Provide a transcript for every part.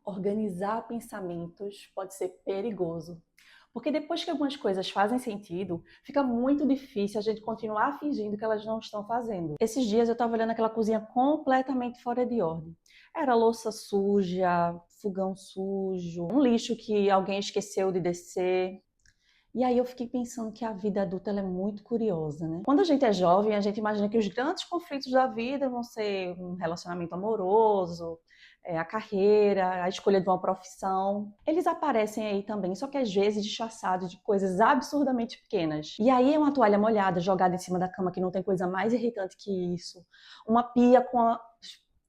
Organizar pensamentos pode ser perigoso, porque depois que algumas coisas fazem sentido, fica muito difícil a gente continuar fingindo que elas não estão fazendo. Esses dias eu estava olhando aquela cozinha completamente fora de ordem. Era louça suja, fogão sujo, um lixo que alguém esqueceu de descer. E aí eu fiquei pensando que a vida adulta ela é muito curiosa, né? Quando a gente é jovem, a gente imagina que os grandes conflitos da vida vão ser um relacionamento amoroso, a carreira, a escolha de uma profissão. Eles aparecem aí também, só que às vezes disfarçados de coisas absurdamente pequenas. E aí é uma toalha molhada jogada em cima da cama, que não tem coisa mais irritante que isso. Uma pia com a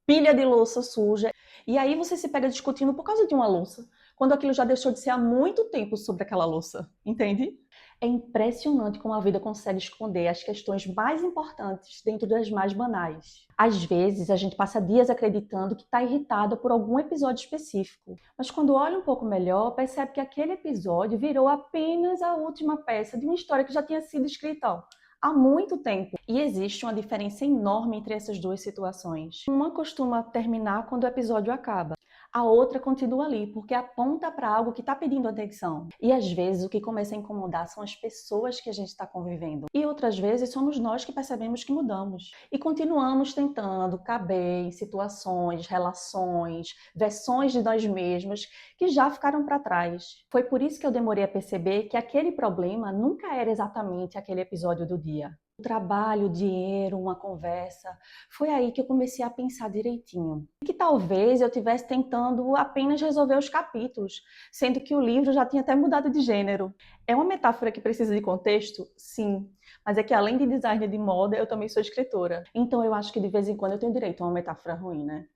pilha de louça suja. E aí você se pega discutindo por causa de uma louça, quando aquilo já deixou de ser há muito tempo sobre aquela louça, entende? É impressionante como a vida consegue esconder as questões mais importantes dentro das mais banais. Às vezes, a gente passa dias acreditando que está irritada por algum episódio específico, mas quando olha um pouco melhor, percebe que aquele episódio virou apenas a última peça de uma história que já tinha sido escrita há muito tempo. E existe uma diferença enorme entre essas duas situações. Uma costuma terminar quando o episódio acaba. A outra continua ali, porque aponta para algo que está pedindo atenção. E às vezes o que começa a incomodar são as pessoas que a gente está convivendo. E outras vezes somos nós que percebemos que mudamos. E continuamos tentando caber em situações, relações, versões de nós mesmos que já ficaram para trás. Foi por isso que eu demorei a perceber que aquele problema nunca era exatamente aquele episódio do dia. O trabalho, o dinheiro, uma conversa. Foi aí que eu comecei a pensar direitinho. E que talvez eu estivesse tentando apenas resolver os capítulos, sendo que o livro já tinha até mudado de gênero. É uma metáfora que precisa de contexto? Sim. Mas é que além de designer de moda, eu também sou escritora. Então eu acho que de vez em quando eu tenho direito a uma metáfora ruim, né?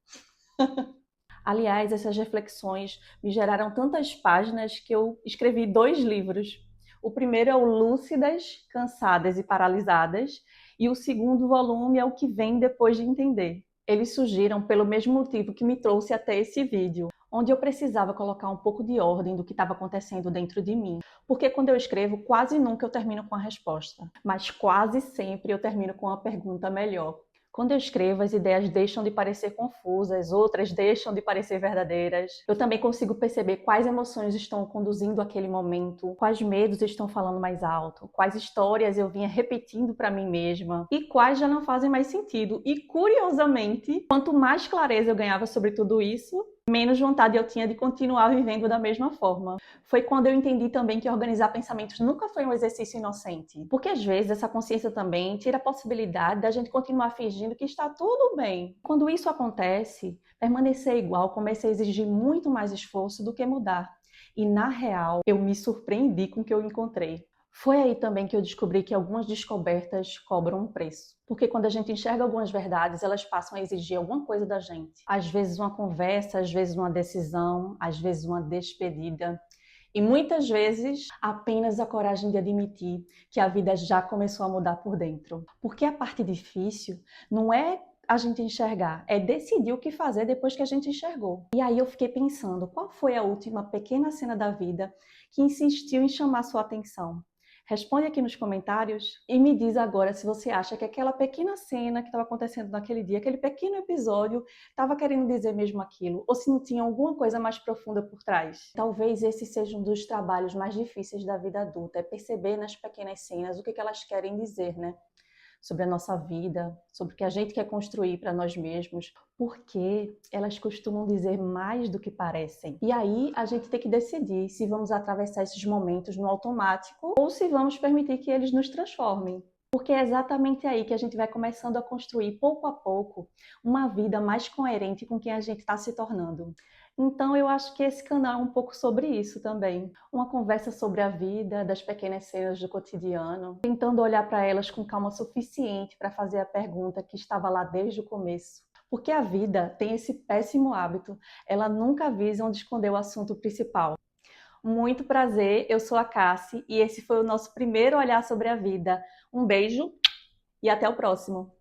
Aliás, essas reflexões me geraram tantas páginas que eu escrevi 2 livros. O primeiro é o Lúcidas, Cansadas e Paralisadas, e o segundo volume é o que vem depois de entender. Eles surgiram pelo mesmo motivo que me trouxe até esse vídeo, onde eu precisava colocar um pouco de ordem do que estava acontecendo dentro de mim. Porque quando eu escrevo, quase nunca eu termino com a resposta, mas quase sempre eu termino com uma pergunta melhor. Quando eu escrevo, as ideias deixam de parecer confusas, outras deixam de parecer verdadeiras. Eu também consigo perceber quais emoções estão conduzindo aquele momento, quais medos estão falando mais alto, quais histórias eu vinha repetindo para mim mesma e quais já não fazem mais sentido. E, curiosamente, quanto mais clareza eu ganhava sobre tudo isso, menos vontade eu tinha de continuar vivendo da mesma forma. Foi quando eu entendi também que organizar pensamentos nunca foi um exercício inocente. Porque às vezes essa consciência também tira a possibilidade da gente continuar fingindo que está tudo bem. Quando isso acontece, permanecer igual começa a exigir muito mais esforço do que mudar. E na real, eu me surpreendi com o que eu encontrei. Foi aí também que eu descobri que algumas descobertas cobram um preço. Porque quando a gente enxerga algumas verdades, elas passam a exigir alguma coisa da gente. Às vezes uma conversa, às vezes uma decisão, às vezes uma despedida. E muitas vezes apenas a coragem de admitir que a vida já começou a mudar por dentro. Porque a parte difícil não é a gente enxergar, é decidir o que fazer depois que a gente enxergou. E aí eu fiquei pensando, qual foi a última pequena cena da vida que insistiu em chamar sua atenção? Responde aqui nos comentários e me diz agora se você acha que aquela pequena cena que estava acontecendo naquele dia, aquele pequeno episódio, estava querendo dizer mesmo aquilo, ou se não tinha alguma coisa mais profunda por trás. Talvez esse seja um dos trabalhos mais difíceis da vida adulta, é perceber nas pequenas cenas o que elas querem dizer, né? Sobre a nossa vida, sobre o que a gente quer construir para nós mesmos, porque elas costumam dizer mais do que parecem. E aí a gente tem que decidir se vamos atravessar esses momentos no automático ou se vamos permitir que eles nos transformem. Porque é exatamente aí que a gente vai começando a construir, pouco a pouco, uma vida mais coerente com quem a gente está se tornando. Então eu acho que esse canal é um pouco sobre isso também. Uma conversa sobre a vida, das pequenas cenas do cotidiano, tentando olhar para elas com calma suficiente para fazer a pergunta que estava lá desde o começo. Porque a vida tem esse péssimo hábito, ela nunca avisa onde esconder o assunto principal. Muito prazer, eu sou a Cassi e esse foi o nosso primeiro olhar sobre a vida. Um beijo e até o próximo!